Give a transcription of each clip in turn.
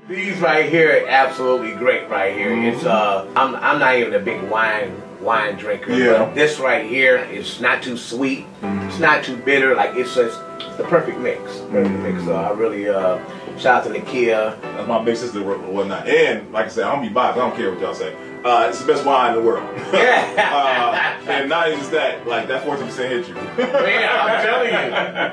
These right here are absolutely great right here. It's I'm not even a big wine drinker. Yeah. But this right here is not too sweet. It's not too bitter. Like it's just the perfect mix. So I really shout out to Nakia. That's my big sister and whatnot. And like I said, I don't be biased. I don't care what y'all say. It's the best wine in the world. And not even just that, like that 14% hit you. Man,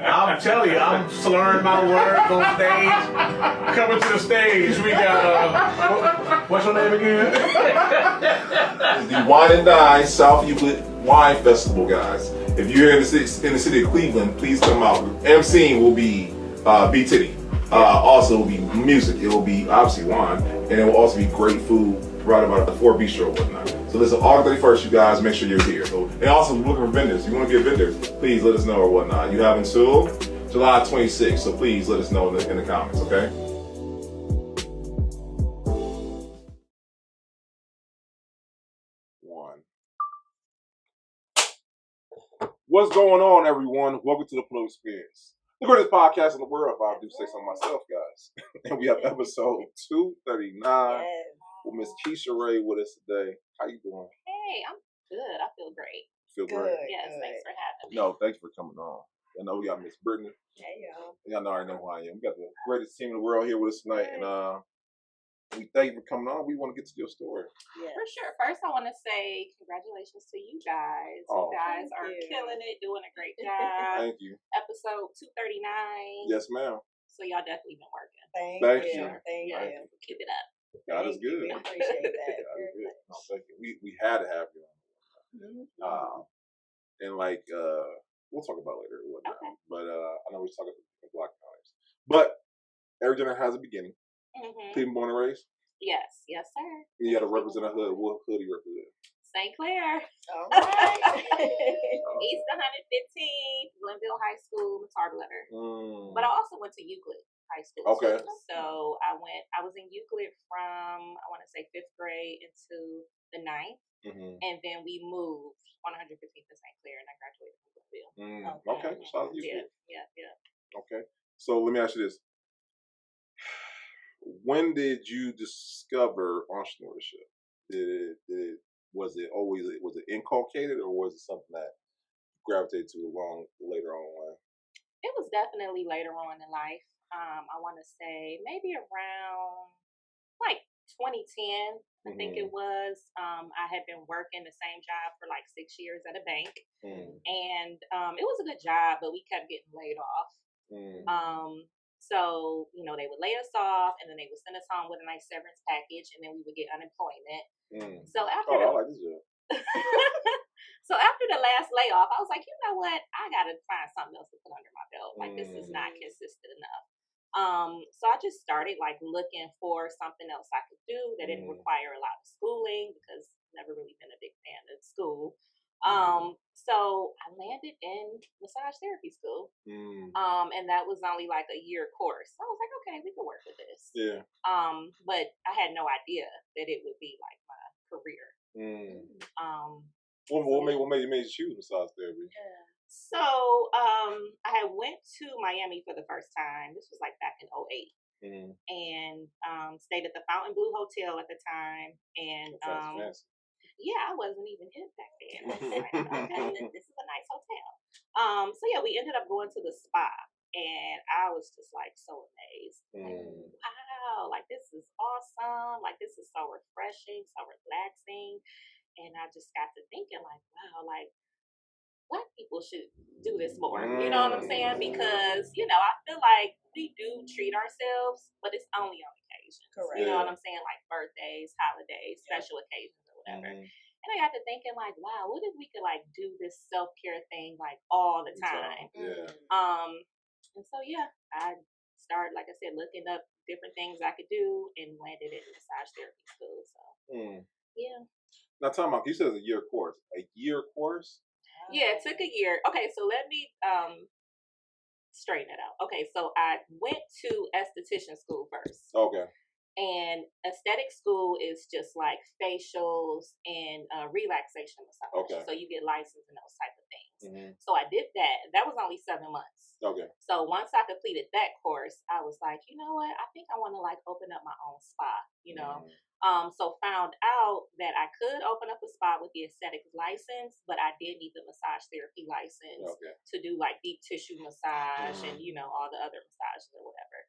I'm telling you, I'm slurring my words on stage. Coming to the stage, we got what's your name again? It's the Wine and Dine South Euclid Wine Festival, guys. If you're in the city of Cleveland, please come out. MCing will be B Titty. Also, it will be music. It will be obviously wine, and it will also be great food provided by the 4 Bistro and whatnot. So listen, August 31st, you guys make sure you're here. So, and also looking for vendors. If you want to be a vendor, please let us know or whatnot. You have until July 26th, so please let us know in the comments, okay? What's going on, everyone? Welcome to the Flow Experience, the greatest podcast in the world, if I do say so myself, guys. And we have episode 239 with Miss Kisha Ray with us today. How you doing? Hey, I'm good. I feel great. Feel great? Yes, thanks for having me. No, thanks for coming on. I know we got Miss Brittany. Hey, y'all. Y'all already know who I am. We got the greatest team in the world here with us tonight, and we thank you for coming on. We want to get to your story. Yeah. For sure. First, I want to say congratulations to you guys. You guys are killing it, doing a great job. Thank you. Episode 239. Yes, ma'am. So y'all definitely been working. Thank you. Thank you. Keep it up. God is good. We appreciate that. God is good. No, thank you. We had to have you on. And like we'll talk about it later or whatnot. Okay. But I know we're talking about block times. But every generation has a beginning. Cleveland born and raised? Yes, sir. You gotta represent a hood. What hood do you represent? St. Clair. All right. East 115th, Glenville High School, Massage Loft. But I also went to Euclid High School. Okay. Too. So I was in Euclid from, I want to say 5th grade into the 9th. And then we moved 115th to St. Clair, and I graduated from Glenville. Okay. So Yeah. Okay. So let me ask you this. When did you discover entrepreneurship? Was it inculcated, or was it something that you gravitated to later on in life? It was definitely later on in life. I want to say maybe around like 2010, I think it was. I had been working the same job for like 6 years at a bank, and it was a good job, but we kept getting laid off. So, they would lay us off, and then they would send us home with a nice severance package, and then we would get unemployment. So after I like this job. So after the last layoff, I was like, you know what? I got to find something else to put under my belt. Like, this is not consistent enough. So I just started like looking for something else I could do that didn't require a lot of schooling, because I've never really been a big fan of school. So I landed in massage therapy school. And that was only like a year course. I was like, okay, we can work with this. Yeah. But I had no idea that it would be like my career. What made you choose massage therapy? So I had went to Miami for the first time. This was like back in 2008. And stayed at the Fontainebleau Hotel at the time. And yeah, I wasn't even hip back then. Like, okay, this is a nice hotel. So yeah, we ended up going to the spa, and I was just like so amazed. Like, wow, like this is awesome. Like this is so refreshing, so relaxing. And I just got to thinking like, wow, like Black people should do this more. You know what I'm saying? Because, I feel like we do treat ourselves, but it's only on occasions. Correct. You know what I'm saying? Like birthdays, holidays, special occasions or whatever. And I got to thinking like, wow, what if we could like do this self-care thing like all the time? And so, yeah, I started, like I said, looking up different things I could do and landed in massage therapy school. So, yeah. Now, talking about, you said it's a year course. A year course? Yeah, it took a year. Okay, so let me straighten it out. Okay, so I went to esthetician school first. Okay. And aesthetic school is just like facials and relaxation massage. Okay. So you get licensed in those type of things. So I did that. That was only 7 months. Okay. So once I completed that course, I was like, you know what? I think I want to like open up my own spa, you know. So found out that I could open up a spa with the aesthetics license, but I did need the massage therapy license to do like deep tissue massage and, you know, all the other massages or whatever.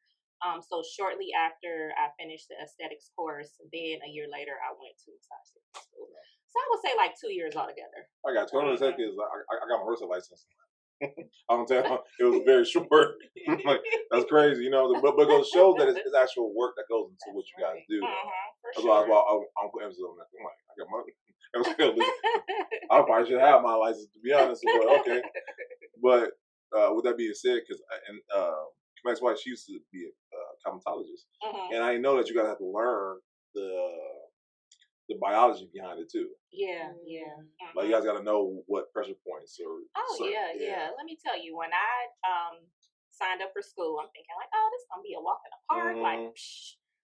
So shortly after I finished the aesthetics course, then a year later, I went to massage therapy school. So I would say like 2 years altogether. I got 200 seconds. I got my rehearsal license. I'm telling you, it was very short. Like, that's crazy, you know. But it shows that it's actual work that goes into what you guys do. That's why I'm putting emphasis on that. I'm like, I got money. I probably should have my license, to be honest. But okay. But with that being said, because my ex-wife, she used to be a cosmetologist, and I know that you guys have to learn the biology behind it too. Yeah. Like you guys got to know what pressure points or. Yeah. Let me tell you, when I signed up for school, I'm thinking like, oh, this is gonna be a walk in the park. Like,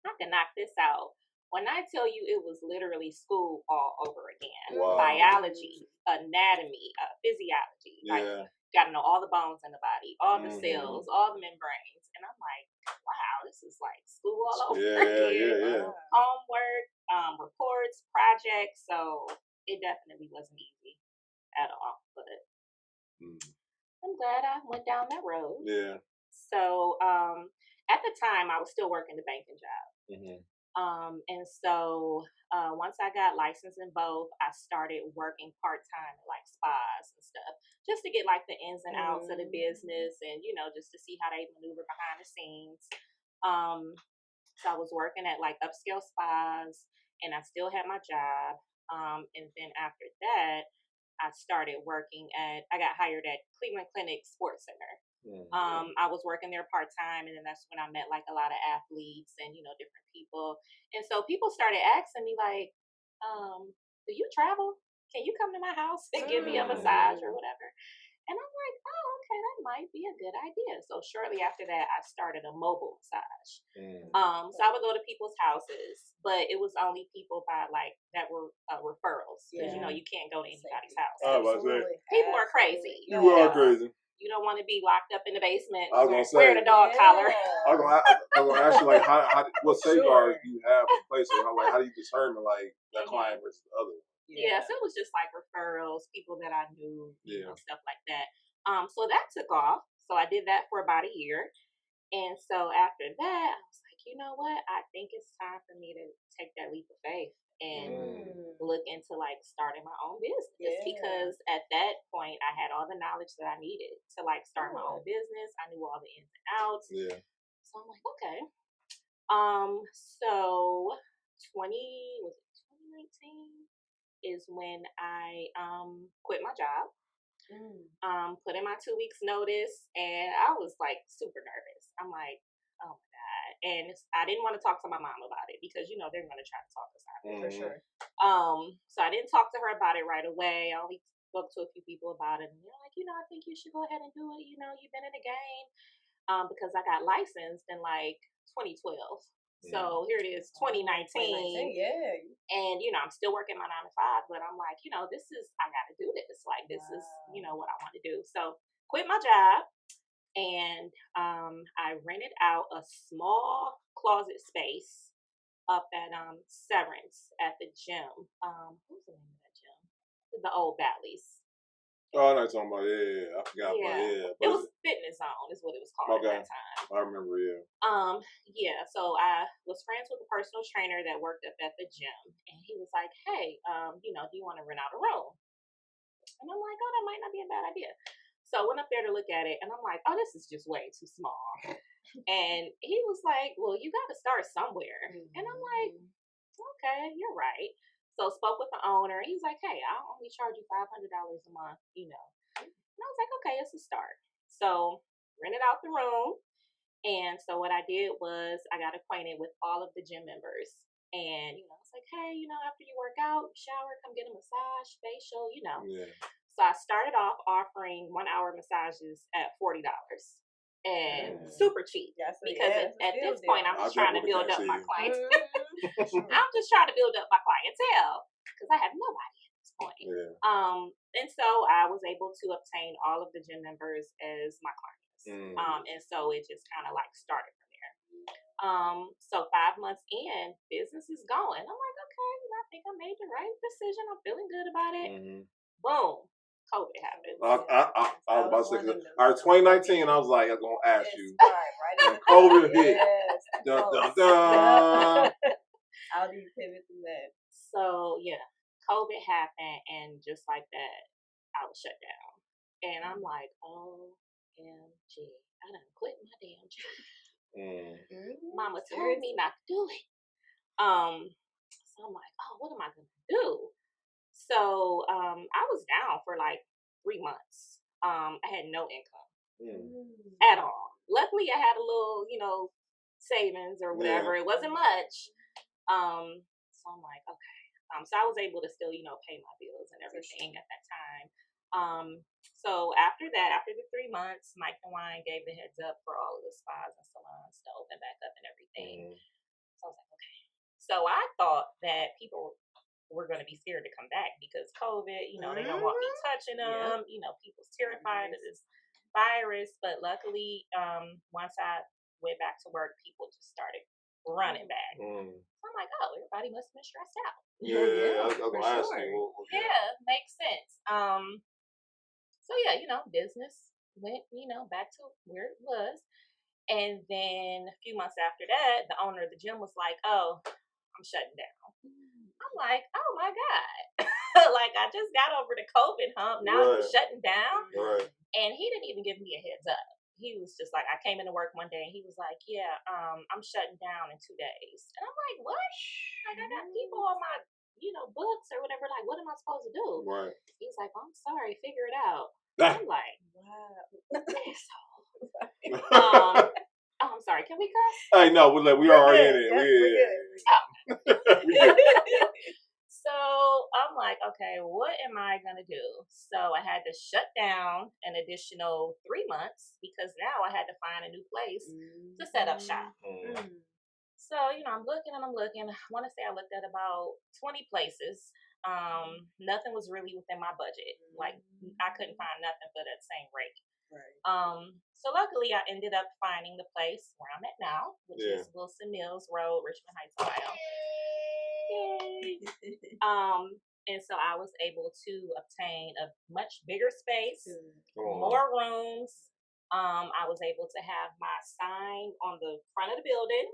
I can knock this out. When I tell you, it was literally school all over again. Wow. Biology, anatomy, physiology. Like, got to know all the bones in the body, all the cells, all the membranes, and I'm like, wow, this is like school all over again. Homework, reports, projects. So it definitely wasn't easy at all, but I'm glad I went down that road. Yeah. So at the time, I was still working the banking job. And so once I got licensed in both, I started working part-time at like spas and stuff, just to get like the ins and outs of the business and, you know, just to see how they maneuver behind the scenes. So I was working at like upscale spas and I still had my job. And then after that, I started working I got hired at Cleveland Clinic Sports Center. I was working there part-time, and then that's when I met like a lot of athletes and, you know, different people. And so people started asking me like, do you travel? Can you come to my house and give me a massage or whatever? And I'm like, oh, okay, that might be a good idea. So shortly after that, I started a mobile massage. So I would go to people's houses, but it was only people that were referrals, because you know you can't go to anybody's house. People are crazy. You are crazy. You don't want to be locked up in the basement wearing a dog collar. I was gonna ask you like how what safeguards do you have in place, or how do you determine like that client versus the other? Yeah, so it was just like referrals, people that I knew, you know, stuff like that. So that took off. So I did that for about a year. And so after that, I was like, you know what? I think it's time for me to take that leap of faith and look into like starting my own business, because at that point I had all the knowledge that I needed to like start my own business. I knew all the ins and outs. So I'm like, okay. So 2019 is when I quit my job. Put in my 2 weeks notice, and I was like super nervous. I'm like, oh my God. And I didn't want to talk to my mom about it because, you know, they're going to try to talk us out of it for sure. So I didn't talk to her about it right away. I only spoke to a few people about it, and they're like, you know, I think you should go ahead and do it. You know, you've been in the game. Because I got licensed in like 2012. So here it is, 2019. And, you know, I'm still working my 9 to 5, but I'm like, you know, I got to do this. Like, this is, you know, what I want to do. So quit my job, and I rented out a small closet space up at Severance at the gym. What's the name of that gym? The old Bally's. Oh, I know what you're talking about. Yeah, I forgot about it. It was Fitness Zone is what it was called at that time. I remember, So I was friends with a personal trainer that worked up at the gym, and he was like, hey, you know, do you want to rent out a room? And I'm like, oh, that might not be a bad idea. So I went up there to look at it, and I'm like, oh, this is just way too small. And he was like, well, you got to start somewhere. And I'm like, okay, you're right. So spoke with the owner. He was like, hey, I'll only charge you $500 a month, you know. And I was like, okay, it's a start. So rented out the room. And so what I did was I got acquainted with all of the gym members. And, you know, it's like, hey, you know, after you work out, shower, come get a massage, facial, you know. So I started off offering 1 hour massages at $40. And super cheap, because at this point I'm just trying to build up my clientele. I'm just trying to build up my clientele because I have nobody at this point. Yeah. And so I was able to obtain all of the gym members as my clients. And so it just kind of like started from there. So 5 months in, business is going. I'm like, okay, I think I made the right decision. I'm feeling good about it. Boom, COVID happened. I was about to say, all right, 2019, I was like, I'm going to ask you. Right And COVID hit. Yes. Dun, dun, dun. How do you pivot from that? So yeah, COVID happened, and just like that, I was shut down. And I'm like, OMG, I done quit my damn job. Mama told me not to do it. So I'm like, oh, what am I gonna do? So I was down for like 3 months. I had no income at all. Luckily, I had a little, savings or whatever. It wasn't much. So I'm like, okay. So I was able to still, pay my bills and everything at that time. So after that, after the 3 months, Mike and Wine gave the heads up for all of the spas and salons to open back up and everything. So I was like, okay. So I thought that people were going to be scared to come back because COVID, they don't want me touching them. People's terrified of this virus. But luckily, once I went back to work, people just started running back. I'm like, oh, everybody must have been stressed out. Yeah, I was going to ask you. Yeah, makes sense. So yeah, business went, back to where it was. And then a few months after that, the owner of the gym was like, oh, I'm shutting down. I'm like, oh my God. Like I just got over the COVID hump. Now you're shutting down. Right. And he didn't even give me a heads up. He was just like, I came into work one day and he was like, yeah, I'm shutting down in 2 days. And I'm like, what? Like I got people on my, books or whatever. Like, what am I supposed to do? Right. He's like, I'm sorry, figure it out. I'm like, wow. Asshole. I'm sorry, can we cuss? Hey, no, we already in it. We're good. So I'm like, okay, what am I going to do? So I had to shut down an additional 3 months because now I had to find a new place to set up shop. So, I'm looking and I'm looking. I want to say I looked at about 20 places. Nothing was really within my budget. Like I couldn't find nothing for that same rate. Right. So luckily I ended up finding the place where I'm at now, which is Wilson Mills Road, Richmond Heights, Ohio. Yay. And so I was able to obtain a much bigger space, more rooms. I was able to have my sign on the front of the building.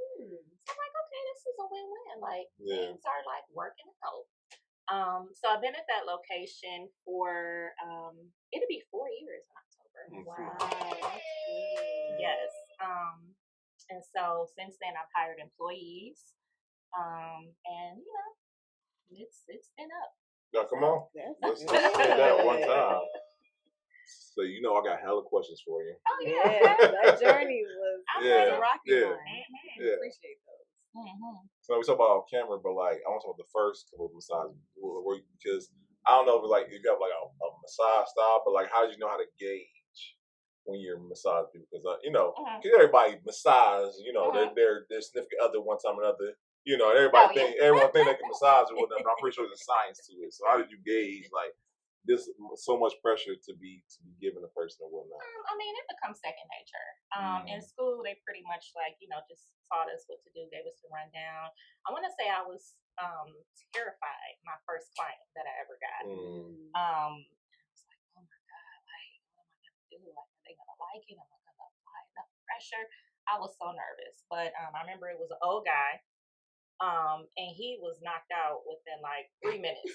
So I'm like, okay, this is a win-win. Like things are like working out. So I've been at that location for it'll be 4 years in October. Wow. Yes. And so since then I've hired employees. And it's been up. Now come on. Let's say that one time. So I got hella questions for you. Oh yeah. That journey was a rocky one. Yeah. Appreciate those. So we talk about off camera, but like I want to talk about the first couple of massages because I don't know if you have like a massage style, but like how did you know how to gauge when you're massaging people? Because because everybody massage, their significant other one time or another. Everyone think they can massage or whatever. But I'm pretty sure there's a science to it. So how did you gauge like this so much pressure to be given a person or whatnot? I mean, it becomes second nature. In school, they pretty much just taught us what to do, gave us the rundown. I want to say I was terrified my first client that I ever got. I was like, oh my God, like what am I gonna do? Like, are they gonna like it? Am I gonna apply enough pressure? I was so nervous, but I remember it was an old guy. And he was knocked out within like 3 minutes.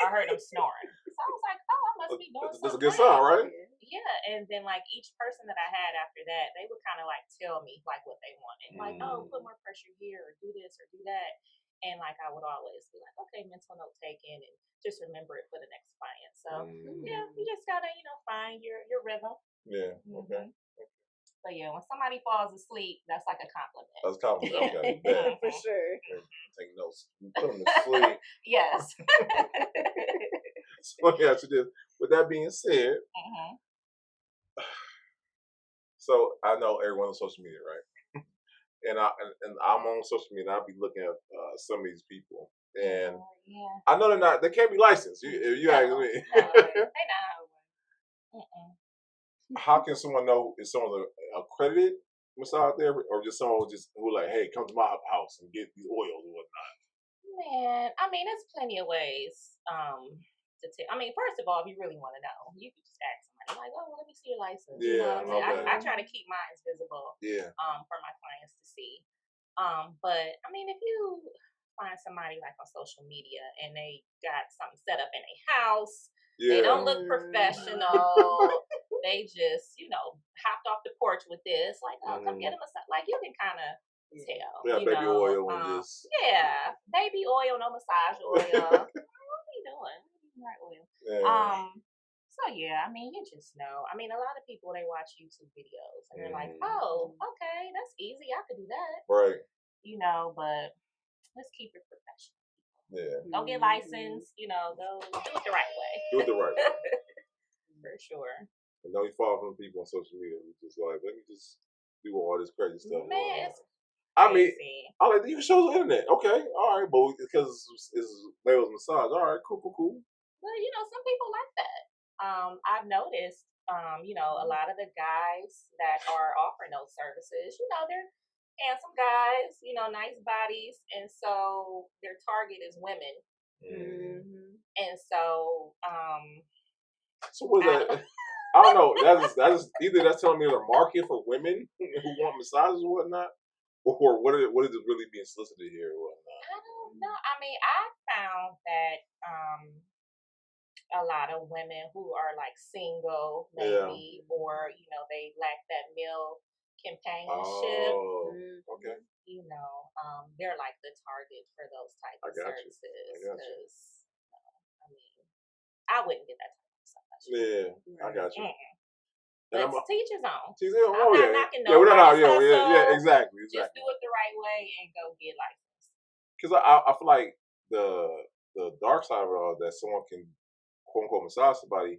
I heard him snoring. So I was like, oh, I must be doing something. That's a good sign, right? Yeah. And then like each person that I had after that, they would kind of like tell me like what they wanted. Like, oh, put more pressure here or do this or do that. And like I would always be like, okay, mental note taken and just remember it for the next client. So yeah, you just gotta, find your rhythm. Yeah. Okay. So yeah, when somebody falls asleep, that's like a compliment. That's a compliment. Okay. For sure. Take notes. Put them to sleep. Yes. So yeah, so just, with that being said, so I know everyone's on social media, right? and I'm on social media. I'll be looking at some of these people, and Yeah. I know they can't be licensed. If you ask me, No, they not. how can someone know if someone's accredited massage therapist or just someone who like, hey, come to my house and get these oils or whatnot? Man, I mean, there's plenty of ways to tell. I mean, first of all, if you really want to know, you can just ask somebody like, "Oh, well, let me see your license." You know what I'm saying? I try to keep mine visible. Yeah. For my clients to see. But I mean, if you find somebody like on social media and they got something set up in a house, they don't look professional. They just, hopped off the porch with this, like, oh, come get a massage. Like, you can kind of tell. Yeah, baby oil and just. Yeah, baby oil, no massage oil. What are you doing? Right oil. Yeah. So yeah, I mean, you just know. I mean, a lot of people they watch YouTube videos and they're like, oh, okay, that's easy. I could do that. Right. But let's keep it professional. Yeah. Don't get licensed. Go do it the right way. Do it the right way. For sure. And don't you fall from people on social media who's just like, let me just do all this crazy stuff. Man, it's I mean, crazy. I'm like, you can show the internet. Okay, all right, but because it's labeled massage. All right, cool. Well, some people like that. I've noticed, a lot of the guys that are offering those services, they're handsome guys, nice bodies, and so their target is women. Mm-hmm. And so, so what is that? I don't know. That's either that's telling me the market for women who want massages or whatnot, or what is it really being solicited here or whatnot? I don't know. I mean, I found that a lot of women who are like single, maybe, or they lack that male companionship. Oh, okay. They're like the target for those type of services. Because I mean, I wouldn't get that type of massage. Yeah, I got you. But teach his own. I'm not knocking yeah, exactly. Just do it the right way and go get licensed. Because I feel like the dark side of it all is that someone can quote unquote massage somebody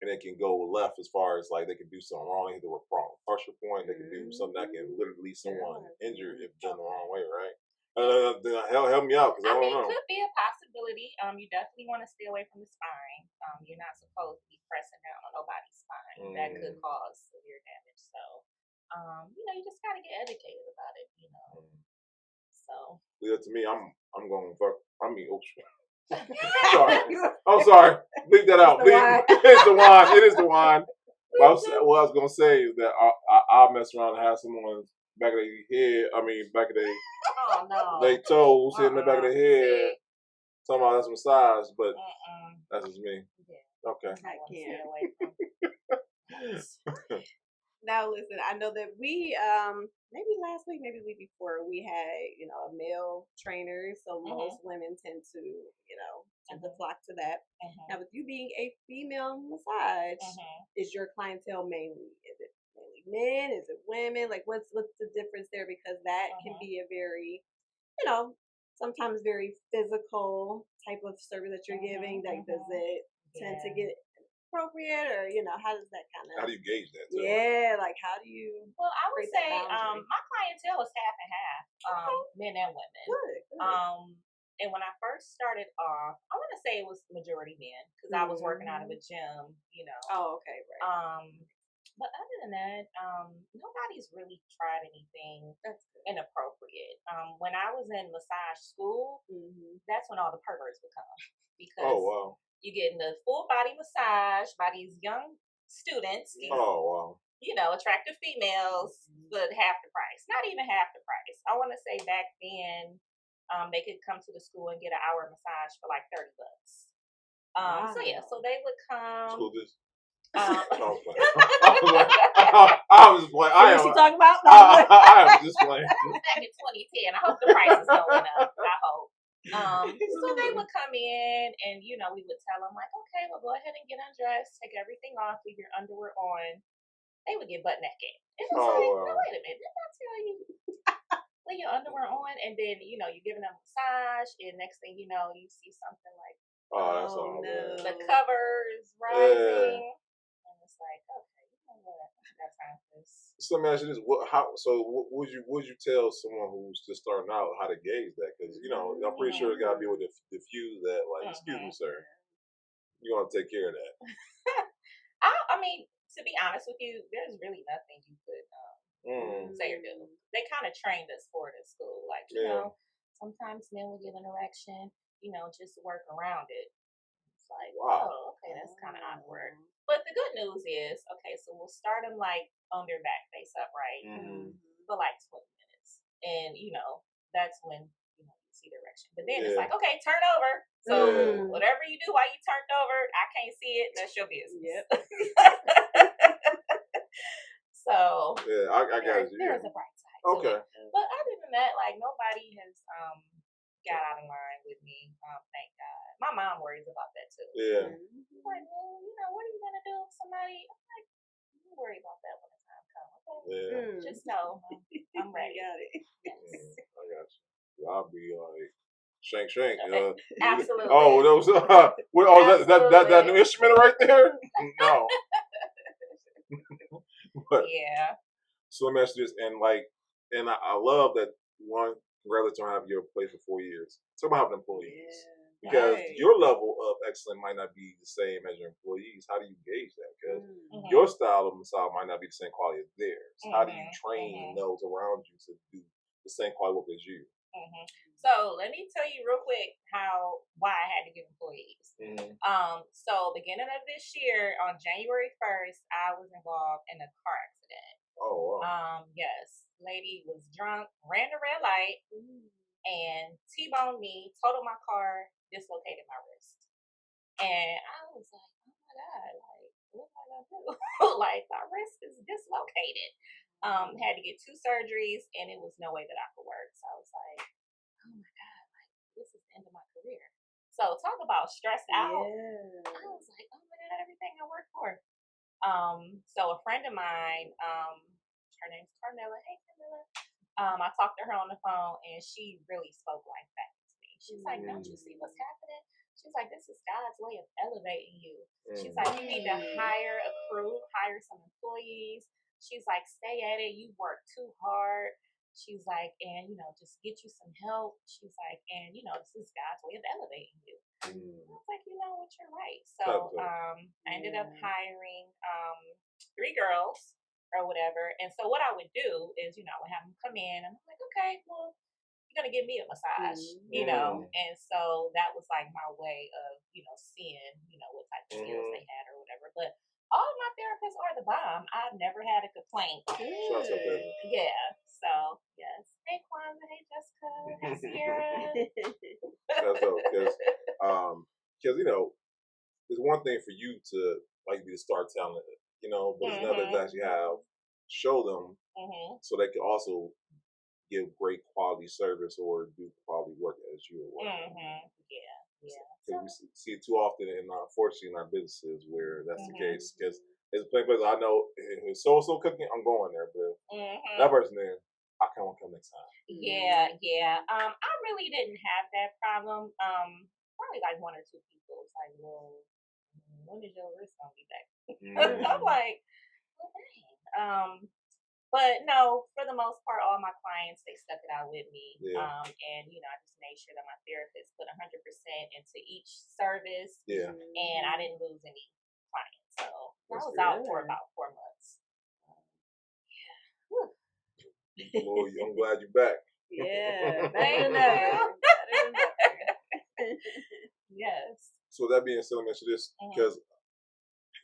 and it can go left as far as like they can do something wrong, they can do a wrong pressure point, they can do something that can literally leave someone injured if done the wrong way, right? Help me out because I don't know. It could be a possibility. You definitely want to stay away from the spine. You're not supposed to be pressing down on nobody's spine. That could cause severe damage. So, you just gotta get educated about it. So. Yeah, to me, I'm going fuck. I mean, oops. Sorry. I'm sorry. Bleep that out. It's the wine. It is the wine. What I was gonna say is that I'll mess around and have someone back of their head. I mean, back of their they toes hitting the back of their head. Talking about that's massage, but that's just me. Yeah. Okay. I can't. Now listen, I know that we maybe last week, maybe the week before, we had a male trainer, so most women tend to flock to that. Now with you being a female massage, is your clientele mainly men? Is it women? Like what's the difference there? Because that can be a very sometimes very physical type of service that you're giving. Like does it tend to get appropriate, or how does that kind of? How do you gauge that? Too? Yeah, like how do you? Well, I would say my clientele is half and half, men and women. Good. And when I first started off, I want to say it was majority men because I was working out of a gym, Oh, okay, right. But other than that, nobody's really tried anything that's inappropriate. When I was in massage school, that's when all the perverts would come because you're getting the full body massage by these young students. These, attractive females, but half the price. Not even half the price. I want to say back then, they could come to the school and get an hour massage for like $30. So they would come. School this. I was just playing. What you talking about? I was just playing. Back in 2010. I hope the price is going up. I hope. So they would come in and, we would tell them like, okay, well, go ahead and get undressed, take everything off, leave your underwear on. They would get butt naked. It was no, wait a minute. Didn't I tell you? Leave your underwear on, and then, you're giving them a massage, and next thing you know, you see something like, that's all the covers rising. And it's like, okay, you know what? I got time for Yes. So let me ask you this: what would you tell someone who's just starting out how to gauge that? Because I'm pretty sure it's got to be able to diffuse that. Like, excuse me, sir, you want to take care of that. I mean, to be honest with you, there's really nothing you could say or do. They kind of trained us for it in school. Like, you know, sometimes men will get an erection, just work around it. It's like, oh, okay, that's kind of awkward. But the good news is, okay, so we'll start them like on their back, face upright, for like 20 minutes. And, that's when, you see the erection. But then it's like, okay, turn over. So whatever you do while you turned over, I can't see it. That's your business. Yep. So I got you. There's a bright side. Okay. To it. But other than that, like nobody has got out of line with me. Thank God. My mom worries about that too. Yeah. Like, well, what are you gonna do if somebody? I'm like, don't worry about that when the time comes. Okay. Yeah. Just know I'm ready. I got it. Yes. I got you. I'll be like. Shank. Absolutely. Oh, those. That new instrument right there? No. But, yeah. So let me ask you this, and I love that one. Congratulations on having your place for 4 years. Talk about having employees, because your level of excellence might not be the same as your employees. How do you gauge that? Because your style of massage might not be the same quality as theirs. How do you train those around you to do the same quality work as you? So let me tell you real quick why I had to get employees. So beginning of this year, on January 1st, I was involved in a car accident. Oh wow. Yes. Lady was drunk, ran the red light, and T-boned me, totaled my car, dislocated my wrist. And I was like, oh my God, like, what am I gonna do? Like, my wrist is dislocated. Had to get 2 surgeries, and it was no way that I could work. So I was like, oh my God, like, this is the end of my career. So talk about stressed out. Yeah. I was like, oh my God, everything I worked for. So a friend of mine, her name's Carmela. Hey, Carmela. I talked to her on the phone, and she really spoke life back to me. She's like, don't you see what's happening? She's like, this is God's way of elevating you. She's like, you need to hire a crew, hire some employees. She's like, stay at it. You work too hard. She's like, and, just get you some help. She's like, and, this is God's way of elevating you. I was like, what, you're right. So I ended up hiring 3 girls or whatever. And so what I would do is, I would have them come in, and I'm like, okay, well, you're going to give me a massage, And so that was like my way of, seeing, what type of skills they had or whatever. But all of my therapists are the bomb. I've never had a complaint. Yeah. So, yes. Hey, Kwanzaa. Hey, Jessica. Hey, Sierra. That's dope. Because, it's one thing for you to be the star talent, but it's another to actually show them so they can also give great quality service or do quality work as you are working. Yeah. Because we see it too often, and unfortunately in our businesses where that's the case. Because there's plenty of places I know, if so cooking, I'm going there, but that person there, I can't want to come next time. Yeah. I really didn't have that problem. Probably like 1 or 2 people. It's like, well, when is your wrist gonna be back? I'm like, well, dang. But no, for the most part, all my clients, they stuck it out with me. Yeah. And, I just made sure that my therapist put 100% into each service. Yeah. And I didn't lose any clients. So I was out for about 4 months. Yeah. Well, I'm glad you're back. Yeah. Thank you. Yes. So that being said, let me answer this, because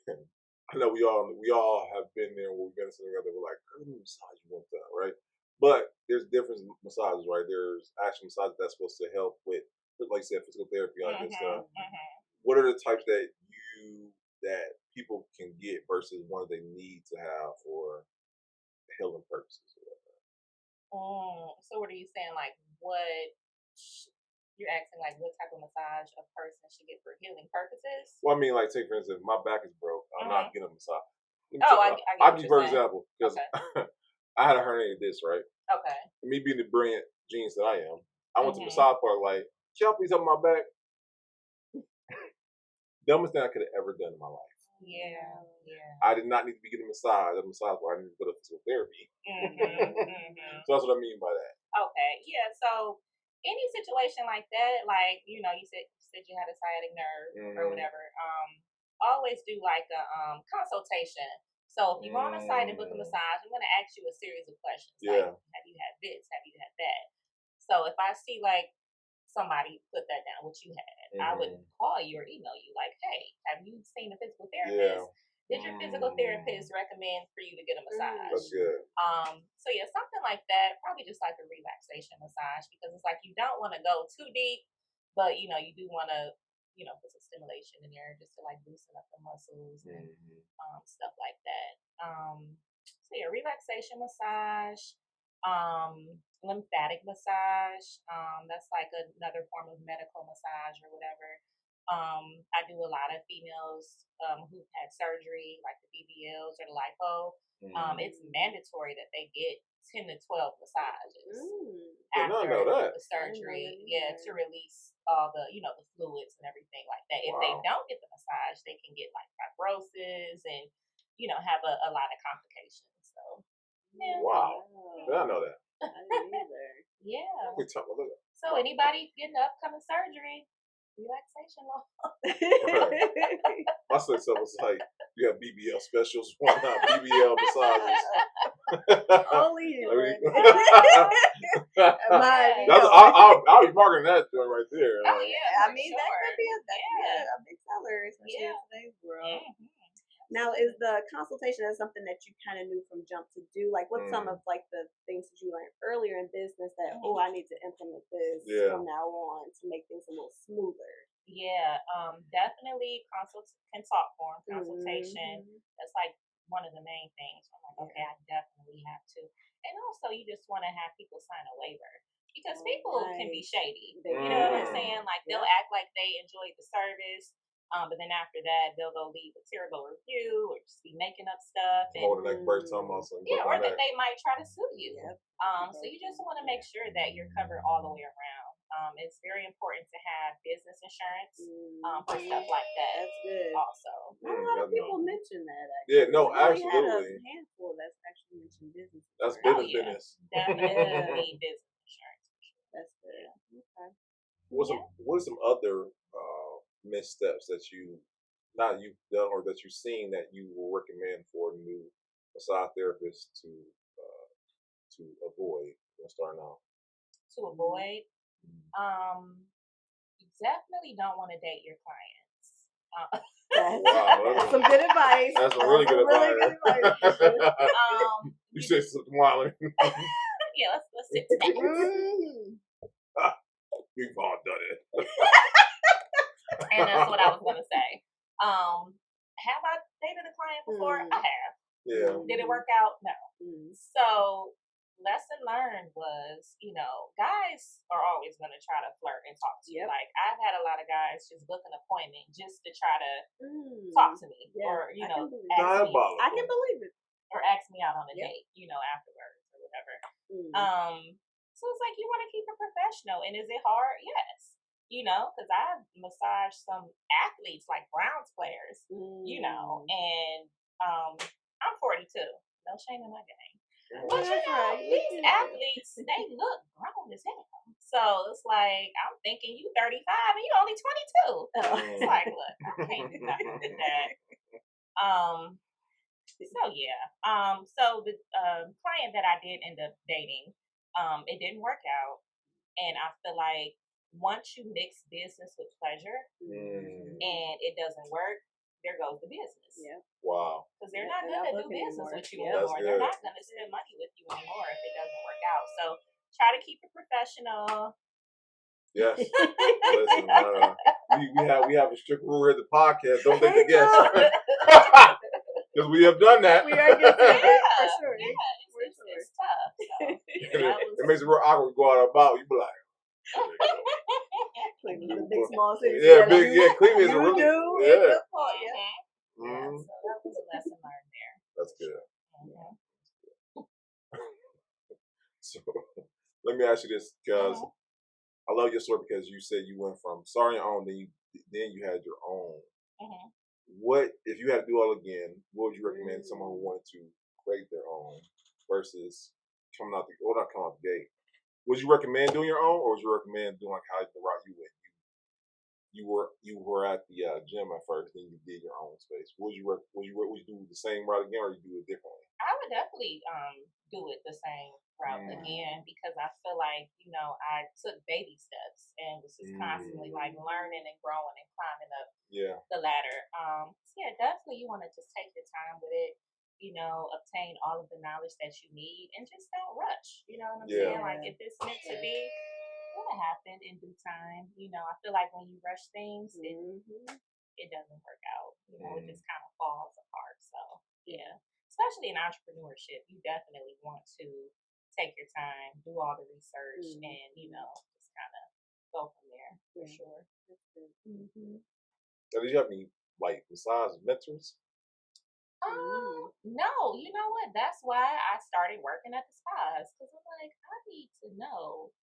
I know we all have been there when we've been together. We're like, I need massage one time, right? But there's different massages, right? There's actual massages that's supposed to help with, like you said, physical therapy, all that stuff. What are the types that people can get versus ones they need to have for healing purposes or whatever? So what are you saying? Like, what you're asking? Like, what type of massage a person should get for healing purposes? Well, I mean, like, take for instance, if my back is broke, I'm not getting a massage. I'll give you for example, because I had a herniated disc, right? Okay. Me being the brilliant genius that I am, I went to the massage part like, can y'all please help my back? Dumbest thing I could have ever done in my life. Yeah. Yeah. I did not need to be getting a massage. A massage where I needed to go to physical therapy. So that's what I mean by that. Okay. Yeah. So any situation like that, like you said you had a sciatic nerve or whatever. Always do like a consultation. So if you go on a site and book a massage, I'm going to ask you a series of questions. Yeah. Like, have you had this? Have you had that? So if I see like somebody put that down, what you had, I would call you or email you like, hey, have you seen a physical therapist? Yeah. Did your physical therapist recommend for you to get a massage? That's good. So yeah, something like that, probably just like a relaxation massage, because it's like you don't want to go too deep, but you do want to, put some stimulation in there just to like loosen up the muscles and stuff like that. So yeah, relaxation massage, lymphatic massage. That's like another form of medical massage or whatever. I do a lot of females who've had surgery, like the BBLs or the lipo. It's mandatory that they get 10 to 12 massages after the surgery, to release all the, the fluids and everything like that. If they don't get the massage, they can get like fibrosis and, have a lot of complications. So, yeah. Wow. I know that. I didn't either. Yeah. Look. So anybody getting upcoming surgery, Relaxation Loft. My son was like, you have BBL specials, why not BBL massages? Only you. I'll be marketing that joint right there. Oh yeah, I mean that could be a big seller, especially in today's world. Now, is the consultation something that you kind of knew from jump to do? Like, what's some of like the things that you learned earlier in business that I need to implement this from now on to make things a little smoother? Yeah, definitely consult form consultation. That's like one of the main things. I'm like, okay, I definitely have to. And also, you just want to have people sign a waiver because people can be shady. You know what I'm saying? Like they'll act like they enjoyed the service. But then after that, they'll go leave a terrible review or just be making up stuff. And, or that they might try to sue you. So you just want to make sure that you're covered all the way around. It's very important to have business insurance for stuff like that. That's good. Also, a lot of people mention that. Actually. Yeah, no, we absolutely. Had a handful that's actually mentioned business. That's business. Definitely business insurance. That's good. Okay. What are some other missteps that you've done or that you've seen that you will recommend for a new massage therapist to avoid when starting out? To avoid, you definitely don't want to date your clients. That's some good advice. That's some really good advice. You said something wild. Yeah, let's sit back. We've all done it. And that's what I was going to say. Have I dated a client before? I have. Yeah. Did it work out? No. So, lesson learned was, guys are always going to try to flirt and talk to you. Like, I've had a lot of guys just book an appointment just to try to talk to me. Or, I can believe it. Or ask me out on a date, afterwards or whatever. So it's like, you want to keep it professional. And is it hard? Yes. Because I've massaged some athletes, like Browns players, and I'm 42. No shame in my game. But these athletes, they look grown as hell. So it's like, I'm thinking you 35 and you only 22. It's like, look, I can't do nothing with that. So yeah. So the client that I did end up dating, it didn't work out. And I feel like once you mix business with pleasure and it doesn't work, there goes the business. Yeah. Wow. Because they're not going to do business with you anymore. They're not going to spend money with you anymore if it doesn't work out. So try to keep it professional. Yes. Listen, we have a strict rule here at the podcast. Don't take the guess. Because we have done that. We are good at it, for sure. Yeah, it's tough. So, it makes it real awkward to go out about. You be like, Cleveland's a big small city. Cleveland is a really good part. So that was a lesson learned there. That's good. So let me ask you this, because I love your story, because you said you went from starting your own, then you had your own. what if you had to do all again? What would you recommend to someone who wanted to create their own versus not coming out the gate? Would you recommend doing your own, or would you recommend doing like how the route you went? You were at the gym at first, then you did your own space. Would you do the same route again, or you do it differently? I would definitely do it the same route again, because I feel like, you know, I took baby steps and was just constantly like learning and growing and climbing up the ladder. So yeah, definitely you want to just take your time with it, you know, obtain all of the knowledge that you need and just don't rush. You know what I'm saying? Like if it's meant to be, it'll happen in due time. You know, I feel like when you rush things, it doesn't work out. You know, it just kind of falls apart. So yeah, especially in entrepreneurship, you definitely want to take your time, do all the research, and you know, just kind of go from there for sure. So did you have any like massage mentors? No, you know what? That's why I started working at the spas, because I'm like, I need to know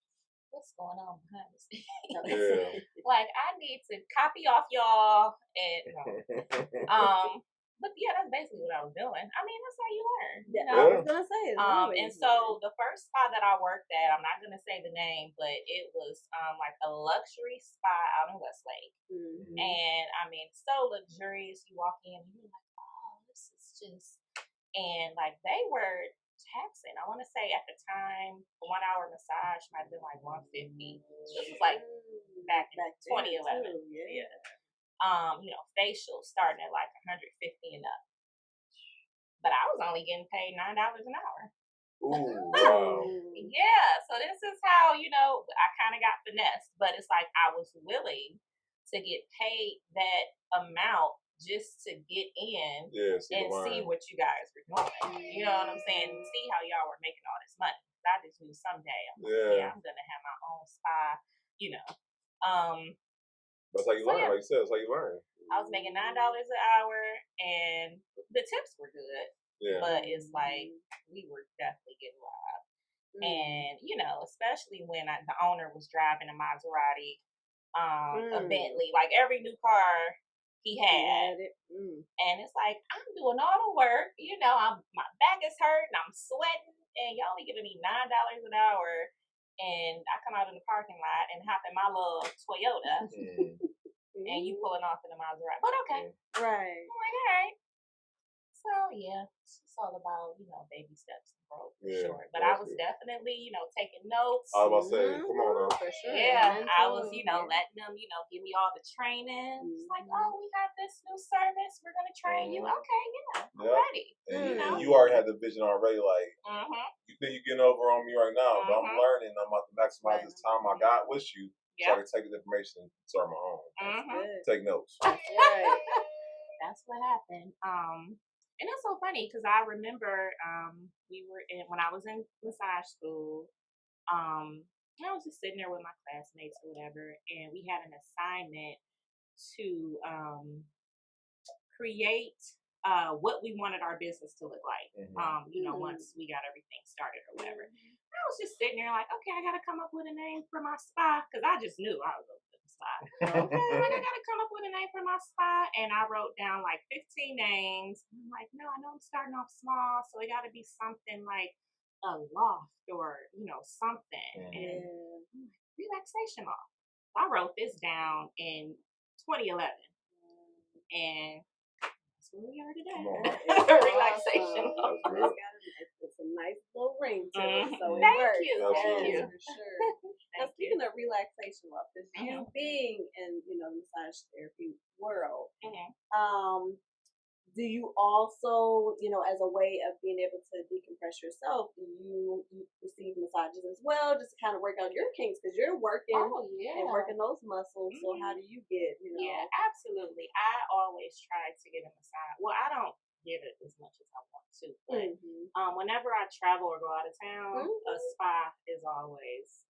what's going on behind the scenes. Like I need to copy off y'all and but yeah, that's basically what I was doing. I mean, that's how you learn. You know? I was gonna say and so the first spa that I worked at, I'm not gonna say the name, but it was like a luxury spa out in Westlake. And I mean, so luxurious. You walk in and you're like, oh, this is just, and like they were taxing. I want to say at the time, 1 hour massage might have been like $150. This was like back in 2011. You know, facials starting at like $150 and up. But I was only getting paid $9 an hour. Ooh, wow. Yeah, so this is how, you know, I kind of got finessed, but it's like I was willing to get paid that amount just to get in and see what you guys were doing. You know what I'm saying? And see how y'all were making all this money. I just knew someday I'm like, I'm gonna have my own spa, you know. That's how you learn, like you said, that's how you learn. I was making $9 an hour and the tips were good. But it's like we were definitely getting robbed. And, you know, especially when the owner was driving a Maserati, a Bentley, like every new car he had. And it's like, I'm doing all the work, you know, my back is hurting, I'm sweating, and y'all only giving me $9 an hour. And I come out in the parking lot and hop in my little Toyota, and you pulling off in the Maserati. But okay. Right. I'm like, all right. So, yeah, it's all about, you know, baby steps and growth for sure. But I was definitely, you know, taking notes. I was about to say, come on now. For sure. Yeah, I was, you know, letting them, you know, give me all the training. It's like, oh, we got this new service. We're going to train you. Okay, I'm ready. And you already had the vision already, like, you think you're getting over on me right now, but I'm learning. I'm about to maximize this time I got with you so I can take the information and start my own. Take notes. That's what happened. And it's so funny because I remember when I was in massage school, I was just sitting there with my classmates or whatever, and we had an assignment to create what we wanted our business to look like. You know, once we got everything started or whatever. I was just sitting there like, okay, I got to come up with a name for my spa because I just knew I was going to put the spa. Okay, I got to come up with a name for my spa, and I wrote down like 15 names. I'm like, no, I know I'm starting off small, so it got to be something like a loft or, you know, something. And I'm like, Relaxation Loft. I wrote this down in 2011, and that's where we are today. Relaxation Loft. It's a nice little ring to it, so it Thank works. you. Thank you. For sure. Now, Thank speaking of Relaxation Loft, is you being in, you know, the massage therapy world, do you also, you know, as a way of being able to decompress yourself, do you receive massages as well, just to kind of work out your kinks, because you're working and working those muscles. So how do you get, you know? Yeah, absolutely. I always try to get a massage. Well, I don't get it as much as I want to, but whenever I travel or go out of town, a spa is always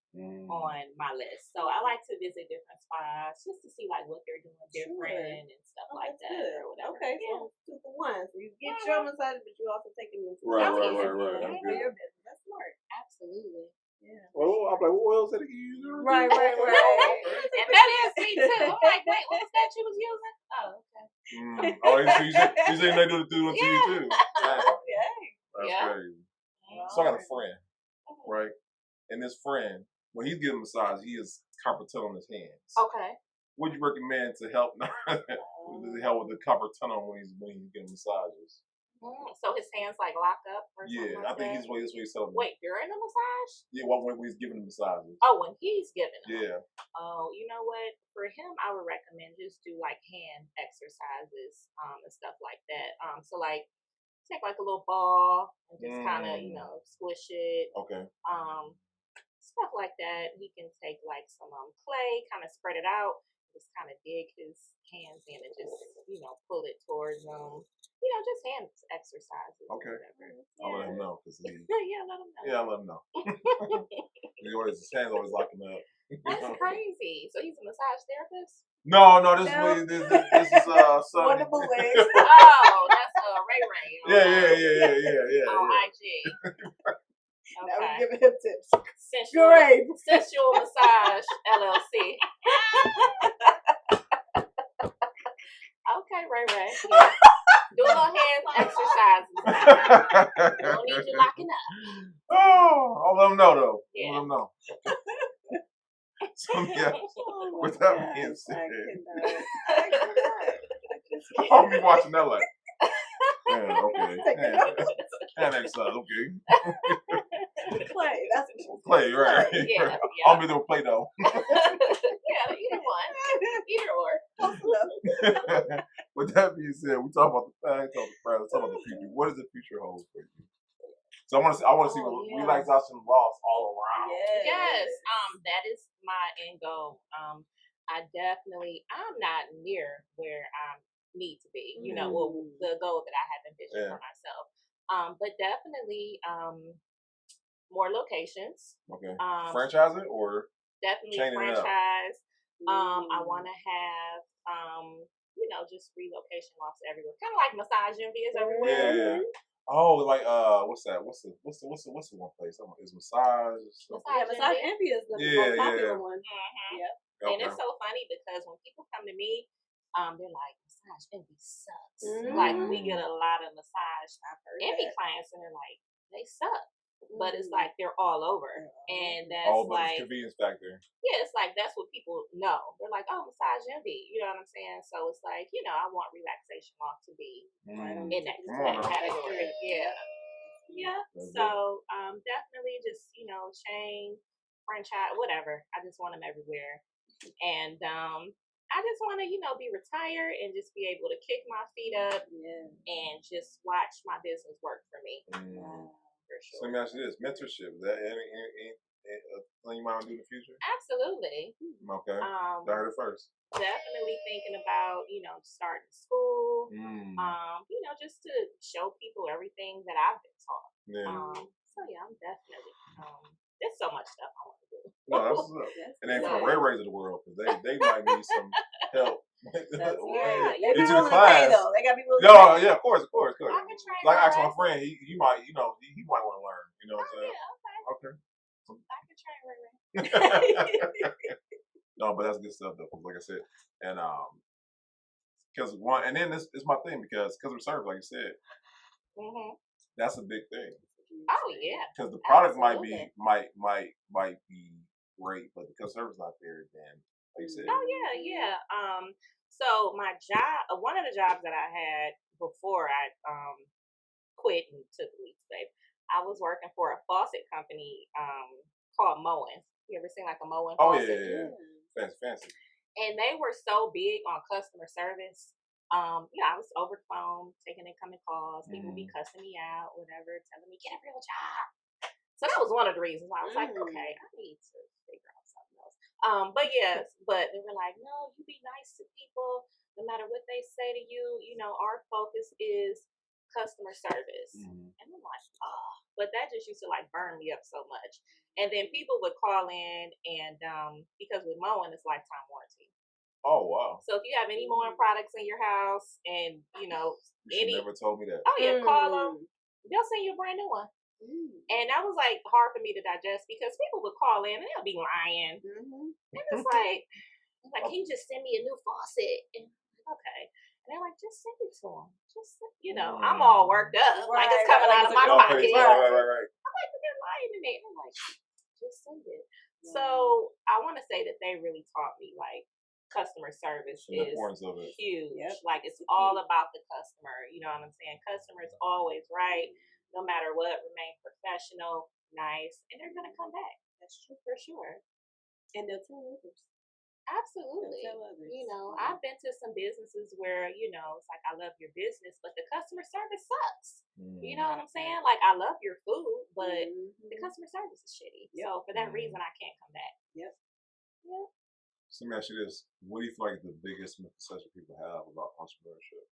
on my list. So I like to visit different spas just to see like what they're doing different and stuff like that. Good. Or whatever. Okay, so 2 for 1. So you get your massage, but you also taking them to Right. your business. That's smart. Absolutely. Yeah. Well, I'm like, what else did he use? Right. And that is me too. I'm like, wait, what was that you was using? Oh, okay. Oh, you say they do it to you too. Yeah. That's Yeah. crazy. So I got a friend, right? And this friend, when he's getting a massage, he is carpal tunnel in his hands. Okay. What would you recommend to help with the carpal tunnel when he's getting massages? So his hands like lock up or something Yeah, I like think that? he's what he's telling me. Wait, during the massage? Yeah, when he's giving the massages. Oh, when he's giving them. Yeah. Oh, you know what? For him, I would recommend just do like hand exercises and stuff like that. So like take like a little ball and just kind of squish it. Okay. Stuff like that. He can take like some clay, kind of spread it out, just kind of dig his hands in and just pull it towards just hand exercises. Okay. Yeah. I'll let him know because Yeah, let him know. Yeah, I'll let him know. His hands always locking up. That's crazy. So he's a massage therapist? No, this is Sonny. Wonderful legs. Oh, that's Ray Ray. Yeah. On IG. Now we're Okay. giving him tips. Sensual Massage LLC. Okay, Ray Ray. Yeah. Do a little hand exercises. Don't need you locking up. Oh, I'll let him know though. Yeah. I'll let him know. So yeah, Oh with my that being gosh, said, I cannot. I'll be watching that like, yeah, okay. Taking notes. And exercise, okay. Play. That's what you Play, right. Yeah. I'll be there with play though. Yeah, either one. Either or. With that being said, we talk about the past, talk about the future. What does the future hold for you? So I want to see Relaxation Loft all around. Yes. That is my end goal. I'm not near where I need to be. The goal that I have envisioned for myself. But definitely more locations. Okay. Franchise it or definitely franchise. I want to have just relocation lofts everywhere. Kind of like Massage Envy is everywhere. Yeah. Oh, like what's that? What's the one place? Is Massage? Massage Envy is the most popular one. Yeah. Okay. And it's so funny because when people come to me, they're like, Massage Envy sucks. Like we get a lot of Massage Envy clients, and they're like, they suck. But it's like they're all over, and that's it's convenience factor. Yeah, it's like that's what people know. They're like, oh, Massage Envy, you know what I'm saying? So it's like, I want Relaxation Loft to be in that category. Yeah. So definitely just chain, franchise, whatever. I just want them everywhere, and I just want to be retired and just be able to kick my feet up and just watch my business work for me. For sure. So let me ask you this: mentorship. Is that anything you want to do in the future? Absolutely. Okay. I heard it first. Definitely thinking about starting school. Just to show people everything that I've been taught. Yeah. So yeah, I'm definitely. There's so much stuff I want to do. No, that's what's up. And then for the Ray Rays of the world, because they might need some help. That's right. Into They the class. though. They gotta be willing to pay. Yeah, of course. I can train. Like I asked my friend, he might, he might want to learn. You know what I'm saying? Yeah, Okay. I can train Ray Ray. No, but that's good stuff though. Like I said, and and then this is my thing because customer service, like I said, that's a big thing. Oh yeah. Because the product might be great, but the customer service not there. Then, like you said. Oh yeah. So my job, one of the jobs that I had before I quit and took leave today, I was working for a faucet company called Moen. You ever seen like a Moen faucet? Yeah. Fancy. And they were so big on customer service. I was over the phone, taking incoming calls. People would be cussing me out, whatever, telling me, get a real job. So that was one of the reasons why I was like, okay, I need to figure out something else. But they were like, no, you be nice to people, no matter what they say to you. Our focus is customer service. And I'm like, oh, but that just used to like burn me up so much. And then people would call in, and because with Moen, it's lifetime warranty. Oh wow! So if you have any Moen products in your house, and you never told me that. Oh yeah, call them. They'll send you a brand new one. And that was like hard for me to digest because people would call in and they'll be lying. And it's like, can you just send me a new faucet? And okay. And they're like, just send it to them. Just, I'm all worked up. Like it's coming out of my pocket. Right. I'm like, they're lying to me. And I'm like, just send it. So I want to say that they really taught me like customer service is huge. Yep. Like it's all about the customer. You know what I'm saying? Customer is always right, no matter what. Remain professional, nice, and they're gonna come back. That's true for sure. And they'll tell others. Absolutely. I've been to some businesses where, it's like, I love your business, but the customer service sucks. You know what I'm saying? Like, I love your food, but the customer service is shitty. Yep. So for that reason, I can't come back. Yep. So let me ask you this. What do you feel like the biggest misconception people have about entrepreneurship?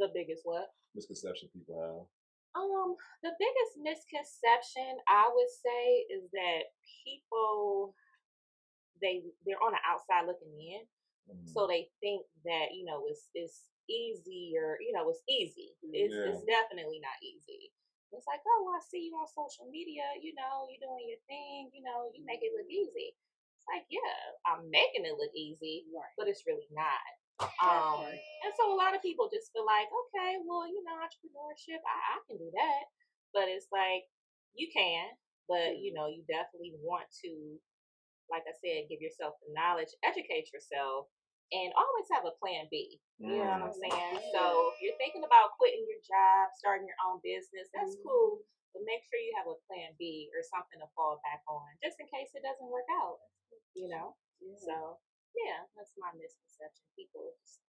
The biggest what? Misconception people have. The biggest misconception I would say is that people they're on the outside looking in, so they think that it's easy or it's easy. It's definitely not easy. It's like, oh, well, I see you on social media. You're doing your thing. You make it look easy. It's like, yeah, I'm making it look easy, but it's really not. And so a lot of people just feel like, okay, well, entrepreneurship, I can do that, but it's like you can, but you definitely want to. Like I said, give yourself the knowledge, educate yourself, and always have a plan B. You know what I'm saying? So if you're thinking about quitting your job, starting your own business, that's cool. But make sure you have a plan B or something to fall back on, just in case it doesn't work out. So yeah, that's my misconception. People just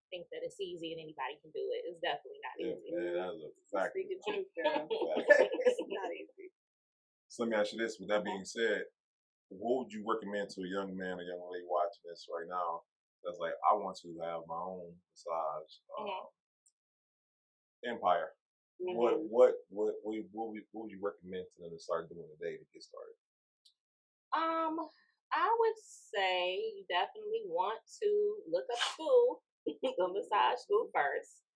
think that it's easy and anybody can do it. It's definitely not easy. Yeah, that's a fact. Speaking truth, girl. It's not easy. So let me ask you this. With that being said, what would you recommend to a young man or young lady watching this right now that's like, I want to have my own massage empire? What would you recommend to them to start doing today to get started? I would say you definitely want to look up school, the massage school first.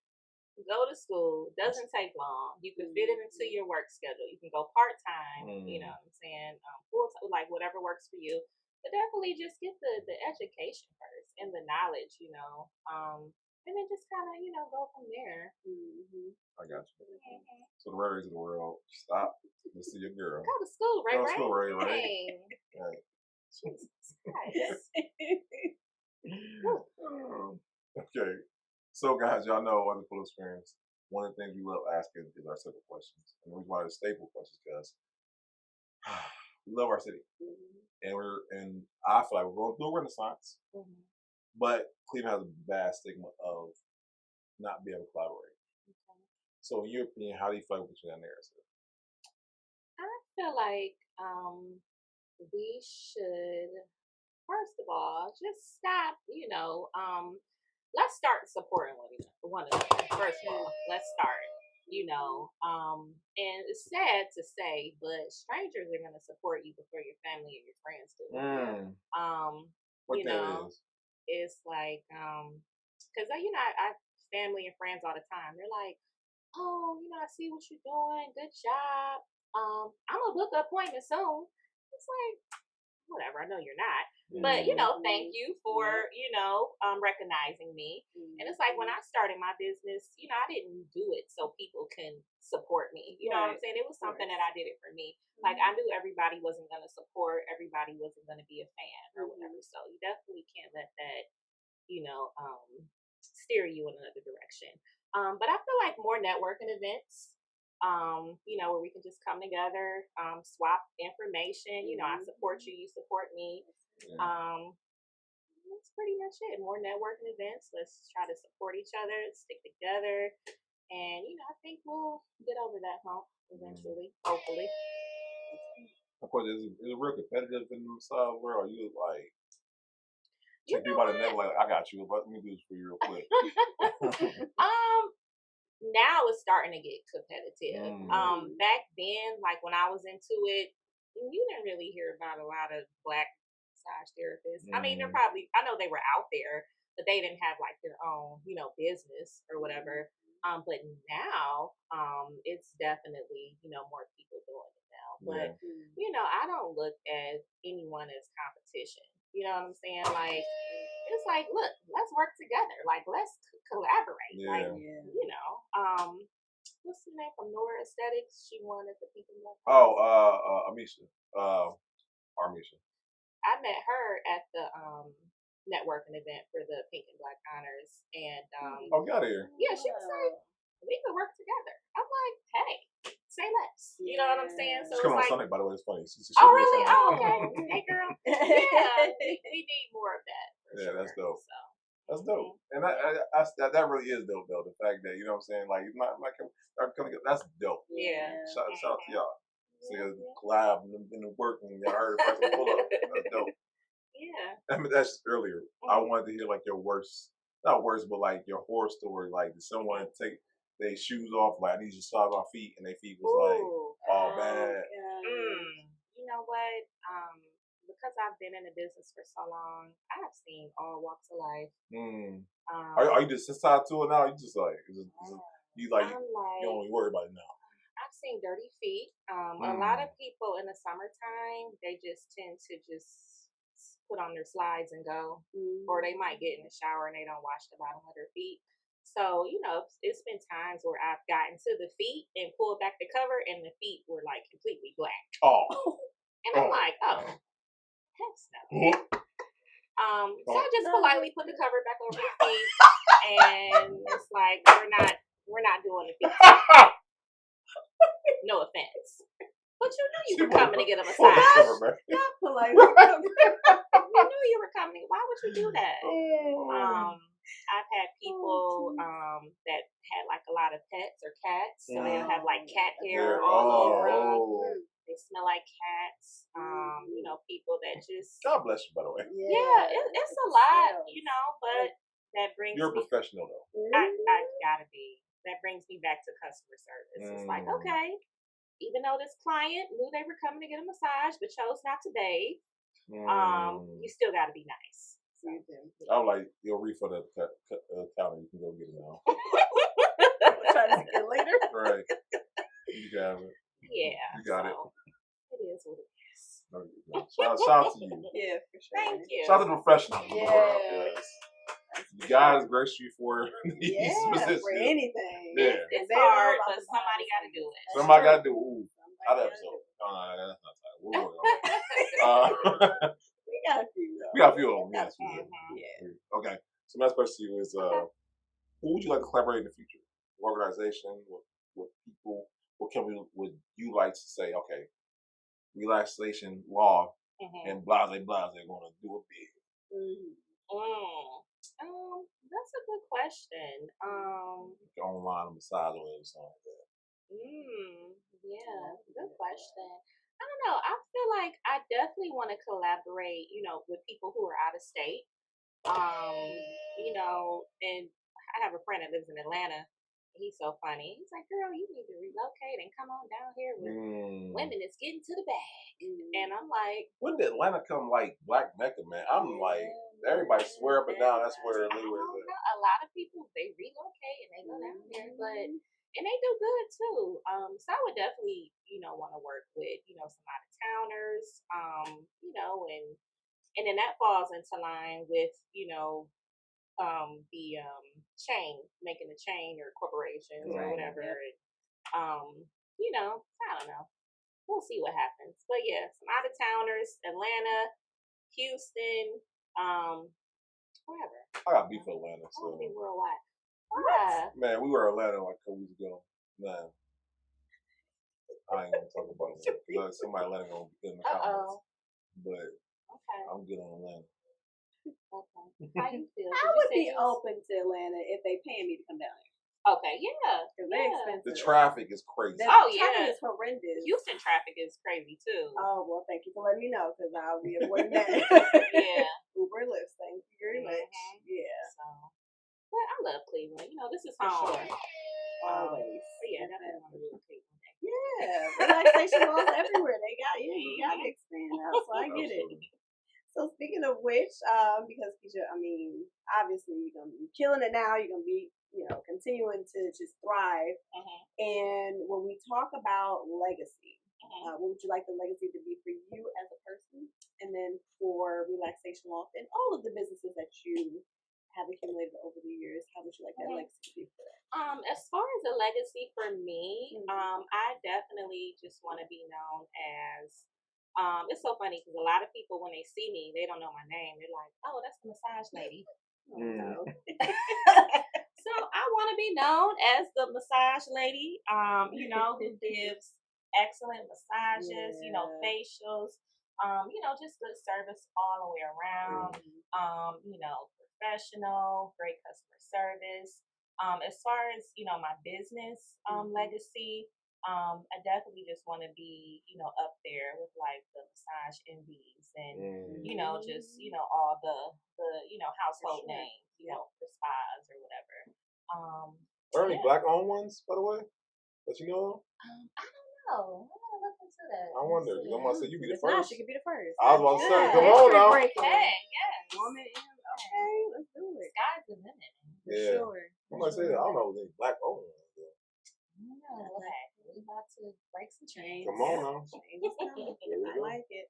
Go to school. Doesn't take long. You can fit it into your work schedule. You can go part-time, you know what I'm saying, full-time, like whatever works for you. But definitely just get the education first and the knowledge, and then just kind of, go from there. I got you. So the Rays of the world, stop. Listen to your girl. Go to school, Ray. Go to school, Ray. Right. Jesus Christ. Okay. So, guys, y'all know Wonderful Experience. One of the things we love asking is our simple questions. And the reason why they're staple questions because we love our city. And I feel like we're going through a renaissance. But Cleveland has a bad stigma of not being able to collaborate. So, in your opinion, how do you feel like between that narrative? I feel like we should, first of all, just stop, let's start supporting one another. First of all, let's start, and it's sad to say, but strangers are going to support you before your family and your friends do. It's like, because, I family and friends all the time. They're like, oh, I see what you're doing. Good job. I'm going to book an appointment soon. It's like, whatever, I know you're not. But, thank you for, recognizing me. And it's like when I started my business, I didn't do it so people can support me. You know what I'm saying? It was something that I did it for me. Like I knew everybody wasn't going to support, everybody wasn't going to be a fan or whatever. So you definitely can't let that, steer you in another direction. But I feel like more networking events, where we can just come together, swap information. I support you, you support me. That's pretty much it. More networking events. Let's try to support each other, stick together, and I think we'll get over that hump eventually. Hopefully. Of course, it's real competitive in the massage world. You like take people out of the like, I got you. Let me do this for you real quick. Now it's starting to get competitive. Back then, like when I was into it, you didn't really hear about a lot of Black massage therapists. I mean, I know they were out there, but they didn't have like their own, business or whatever. But now, it's definitely, more people doing it now. But, I don't look at anyone as competition. You know what I'm saying? Like, it's like, look, let's work together. Like, let's collaborate. Like, what's the name from Nora Aesthetics? She won at the Pink and Black. Amisha. Armisha. I met her at the networking event for the Pink and Black Honors, and get out of here. yeah, she was like, we could work together. I'm like, hey, say less. You know what I'm saying? So She's coming on like, Sunday, by the way. It's funny. Oh, really? Oh, okay. Hey, girl. Yeah, we need more of that. Yeah, that's dope. So. That's dope, and that really is dope, though. The fact that, you know what I'm saying, like, that's dope. Yeah. Shout out to y'all. See a collab in the work and y'all heard a person pull up. That's dope. Yeah. I mean, that's just earlier. I wanted to hear like your not worst, but like your horror story. Like, did someone take their shoes off? Like, I need you to slide my feet, and their feet was like, oh, bad. You know what? Because I've been in the business for so long, I've seen all walks of life. Are you just tied to it now? You just like, you don't even worry about it now. I've seen dirty feet. A lot of people in the summertime, they just tend to just put on their slides and go, or they might get in the shower and they don't wash the bottom of their feet. So, it's been times where I've gotten to the feet and pulled back the cover and the feet were like completely black. Oh. And I'm like, oh, heck no. So I just politely put the cover back over the feet, and it's like, we're not doing the feet. No offense. But you knew you were coming to get a massage. Not polite. You knew you were coming. Why would you do that? I've had people that had like a lot of pets or cats, so they'll have like cat hair all over them. They smell like cats. People that just. God bless you, by the way. Yeah, it's a lot, but that brings. You're a professional, though. I gotta be. That brings me back to customer service. It's like, okay, even though this client knew they were coming to get a massage but chose not to bathe, you still got to be nice. So. I'm like, you'll refund the counter. You can go get it now. Try to get it later. Right. You got it. Yeah. You got it. It is what it is. Shout out to you. Yeah, for sure. Thank you. Shout out to the professionals. Yeah. God has graced you for these positions. For anything. Yeah. It's hard, but somebody got to do it. Somebody got to do it. Ooh, hot episode. That's not tight. We'll work on We got a few, though. We got a few of them. Yes, we do. Yeah. Okay. So my next question to you is, who would you like to collaborate in the future? What organization? What people? What company would you like to say, okay, Relaxation Loft and blase are going to do it big? That's a good question. Online massage or something like that. Yeah, good question. I don't know. I feel like I definitely want to collaborate, with people who are out of state. And I have a friend that lives in Atlanta. He's so funny. He's like, girl, you need to relocate and come on down here with women that's getting to the bag. And I'm like, when did Atlanta come like Black Mecca, man? I'm like, everybody swear up and down that's where they were. A lot of people, they relocate and they go down there, and they do good too. So I would definitely, want to work with, some out of towners, and then that falls into line with, the making a chain or corporations or whatever. I don't know. We'll see what happens. But yeah, some out of towners, Atlanta, Houston, wherever. I got beef with Atlanta. I want to be worldwide. Man, we were in Atlanta like a couple weeks ago. Man, I ain't gonna talk about it because somebody Atlanta gonna be in the comments. But I'm good on Atlanta. Okay. How you feel? I would be open to Atlanta if they paying me to come down here. Okay, yeah. Because they're expensive. The traffic is crazy. The traffic is horrendous. Houston traffic is crazy too. Oh, well, thank you for letting me know because I'll be avoiding that. Yeah. Uber Lyft, thank you very much. Yeah. So, but I love Cleveland. This is home. Sure. Always. Yeah, definitely want to relocate one day. Yeah. Relaxation Loft everywhere. They got, you got to expand out, so I get it. So speaking of which, because Kisha, obviously you're gonna be killing it now. You're gonna be continuing to just thrive. And when we talk about legacy, what would you like the legacy to be for you as a person, and then for Relaxation Loft and all of the businesses that you have accumulated over the years? How would you like that legacy to be for that? As far as a legacy for me, I definitely just want to be known as. It's so funny because a lot of people, when they see me, they don't know my name. They're like, "Oh, that's the massage lady." No. So I want to be known as the massage lady, who gives excellent massages, facials, just good service all the way around, professional, great customer service. As far as, my business legacy, I definitely just want to be, up there with like the massage MDs and, all the household names, for spas or whatever. Are there any black-owned ones, by the way, that you know of? I don't know. I'm gonna look into that. I wonder, because I'm going to say you be the If not, first. she could be the first. I was about to say, Good. come on now. Hey, yes. Woman, okay, let's do it. Sky's the limit. For Yeah. sure. I'm going to say that. I don't know if there's any black-owned ones. No, we're about to break some chains. Come on now. Change is coming. There we I go. like it.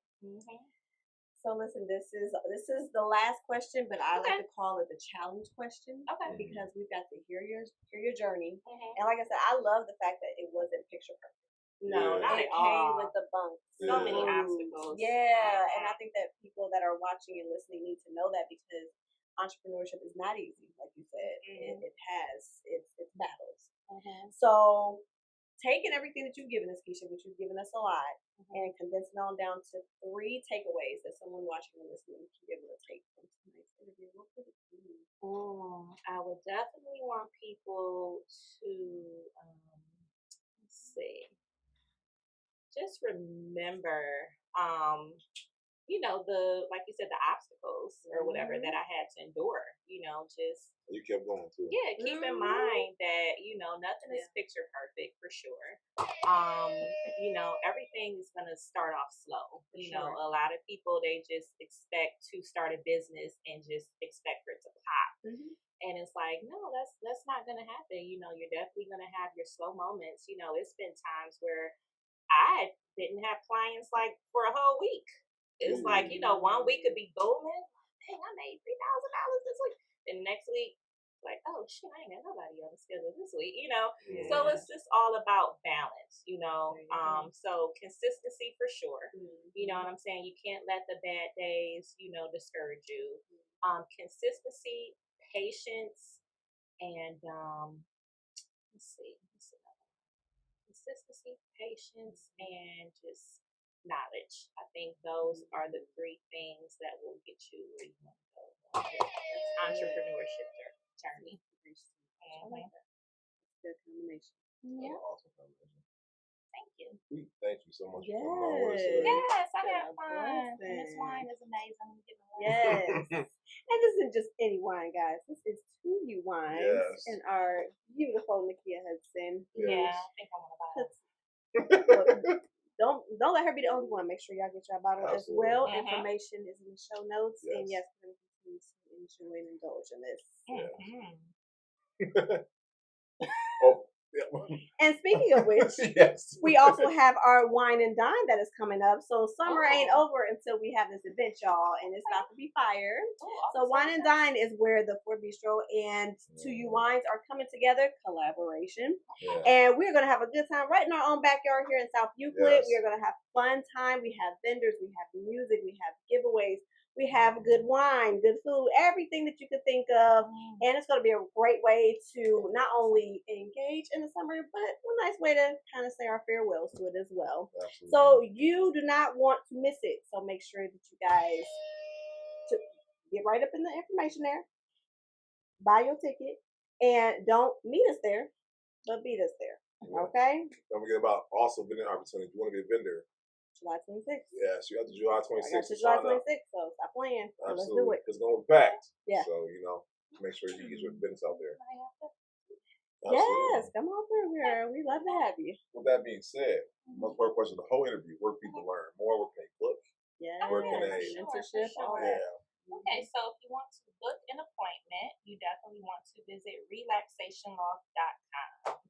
So listen, this is the last question, but I like to call it the challenge question. Okay. Because we've got to hear your journey. And like I said, I love the fact that it wasn't picture perfect. No, not It at came all. with the bumps. So many obstacles. Yeah, and I think that people that are watching and listening need to know that, because entrepreneurship is not easy, like you said. It has its battles. So taking everything that you've given us, Kisha, which you've given us a lot, and condensing on down to 3 takeaways that someone watching and listening can be able to take from tonight's interview, what would it be? I would definitely want people to, let's see, just remember, like you said, the obstacles or whatever that I had to endure, just. You kept going too. Yeah, keep in mind that, nothing is picture perfect for sure. Everything is going to start off slow. A lot of people, they just expect to start a business and just expect for it to pop. And it's like, no, that's not going to happen. You're definitely going to have your slow moments. It's been times where I didn't have clients like for a whole week. It's like, 1 week could be booming. Dang, I made $3,000 this week. And next week, like, oh shit, I ain't got nobody on the schedule this week, So it's just all about balance, So consistency for sure. You know what I'm saying? You can't let the bad days, discourage you. Consistency, patience, and let's see. Consistency, patience, and just knowledge. I think those are the 3 things that will get you where you want to go. Entrepreneurship journey. I like that. Good combination. Yeah. Awesome combination. Thank you. Sweet. Thank you so much for Yes. coming on with us today. Yes, I had Good fun. And this blessing. wine is amazing. I'm getting a Yes. And this isn't just any wine, guys. This is Tuyu wines. Yes. And our beautiful Nakia Hudson. Yeah, I think I want to buy it. Don't let her be the only one. Make sure y'all get your bottle as well. Mhm. Information is in the show notes. Yes. And yes, we're going to continue to enjoy and indulge in this. Oh, yeah. And speaking of which, yes. we also have our wine and dine that is coming up. So summer ain't over until we have this event, y'all, and it's about to be fire. So wine and dine is where the Fort Bistro and Tuyu Wines are coming together, collaboration. Yeah. And we're gonna have a good time right in our own backyard here in South Euclid. Yes. We are gonna have fun time. We have vendors, we have music, we have giveaways. We have good wine, good food, everything that you could think of. And it's going to be a great way to not only engage in the summer, but a nice way to kind of say our farewells to it as well. Absolutely. So you do not want to miss it. So make sure that you guys get right up in the information there, buy your ticket, and don't meet us there, but beat us there. Okay? Don't forget about also vendor opportunity. If you want to be a vendor, July 26th. yeah, so you got to July 26th. I got to July 26th, so stop playing. So let's do it. It's going to be packed. Yeah. So, make sure you get your business out there. Yes, come on through here. We love to have you. With that being said, most important question of the whole interview: where can people learn more? Where can they book? Yeah. Where can they? Mentorship, all Yeah. that. Okay, so if you want to book an appointment, you definitely want to visit relaxationloft.com.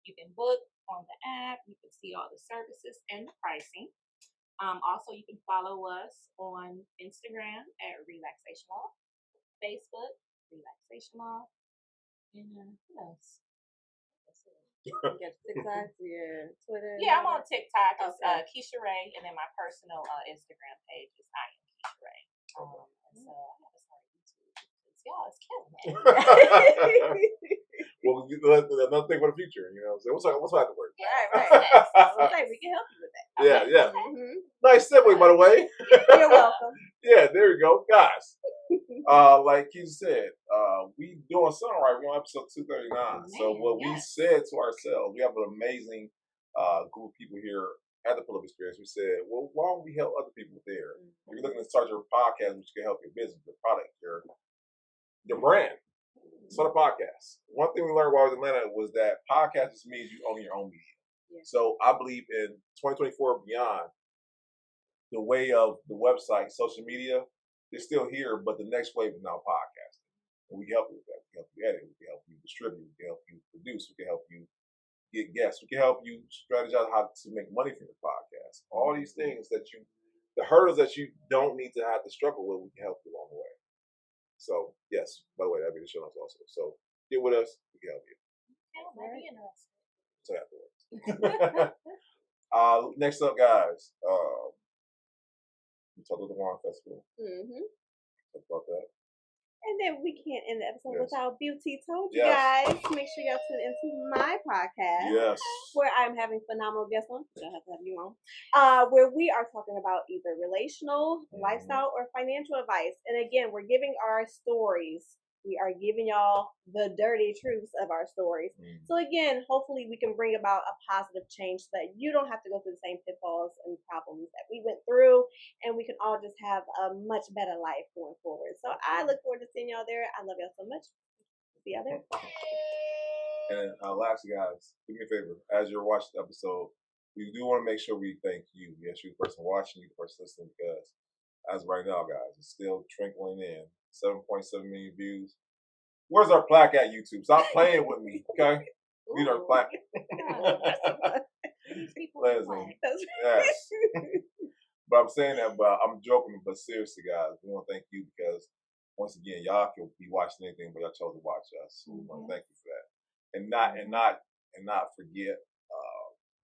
You can book on the app. You can see all the services and the pricing. Also, you can follow us on Instagram at Relaxation Loft, Facebook, Relaxation Loft, and what else? Yes, TikTok, yeah, Twitter. Yeah, I'm on TikTok. It's Okay. Kisha Ray, and then my personal Instagram page is I am Kisha Ray. So I gotta start YouTube because y'all is killing it. Well, another thing for the future, you know. So what's afterwards? Right. I was like, we can help you with that. Yeah. Mm-hmm. Nice segue, by the way. You're welcome. Yeah, there we go, guys. Like you said, we doing something right. We're on episode 239. So what we said to ourselves, we have an amazing group of people here at the Pull Up Experience. We said, well, why don't we help other people there? If you're looking to start your podcast, which can help your business, your product, your brand. Start a podcast. One thing we learned while I was in Atlanta was that podcast just means you own your own media. Yeah. So I believe in 2024 and beyond, the way of the website, social media, is still here, but the next wave is now podcasting. And we can help you with that. We can help you edit. We can help you distribute. We can help you produce. We can help you get guests. We can help you strategize how to make money from your podcast. All these things the hurdles that you don't need to have to struggle with, we can help you along the way. So, yes, by the way, that'll be the show notes also. So, get with us. We can help you. Very interesting. So, afterwards. Next up, guys, we talked about the wine festival. Mm-hmm. Talk about that. And then we can't end the episode without Beauty Told You Yes. guys. Make sure y'all tune into my podcast. Yes. Where I'm having phenomenal guests on. I have to have you on. Where we are talking about either relational, lifestyle, or financial advice. And again, we're giving our stories. We are giving y'all the dirty truths of our stories. So again, hopefully we can bring about a positive change so that you don't have to go through the same pitfalls and problems that we went through, and we can all just have a much better life going forward. So I look forward to seeing y'all there. I love y'all so much. See y'all there. And lastly, guys, do me a favor. As you're watching the episode, we do want to make sure we thank you. Yes, you the person watching, you the person listening, because as of right now, guys, it's still trickling in. 7.7 million views. Where's our plaque at, YouTube? Stop playing with me, okay? We need our plaque. Listen, yes. But I'm saying that, but I'm joking. But seriously, guys, we want to thank you because once again, y'all could be watching anything, but y'all chose to watch us. So we want to thank you for that, and not forget.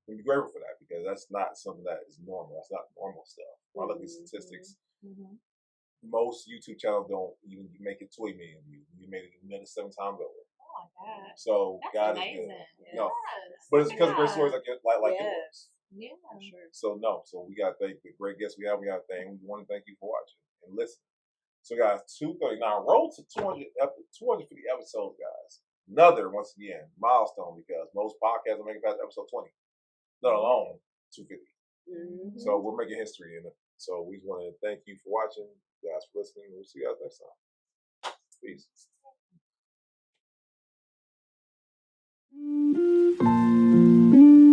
Be grateful for that because that's not something that is normal. That's not normal stuff. When I look at statistics. Most YouTube channels don't even make it to 1 million views. You made it another 7 times over. Oh my God. So That's God amazing. is good. Yes. No, but it's because of great stories like yours. Yeah. Sure. So we gotta thank the great guests we have. We gotta thank. We want to thank you for watching and listening. So guys, 239 roll to 250 episodes, guys. Another once again milestone because most podcasts are making past episode 20, let alone 250. So we're making history in it. So we just want to thank you for watching. You guys for listening. We'll see you guys next time. Peace.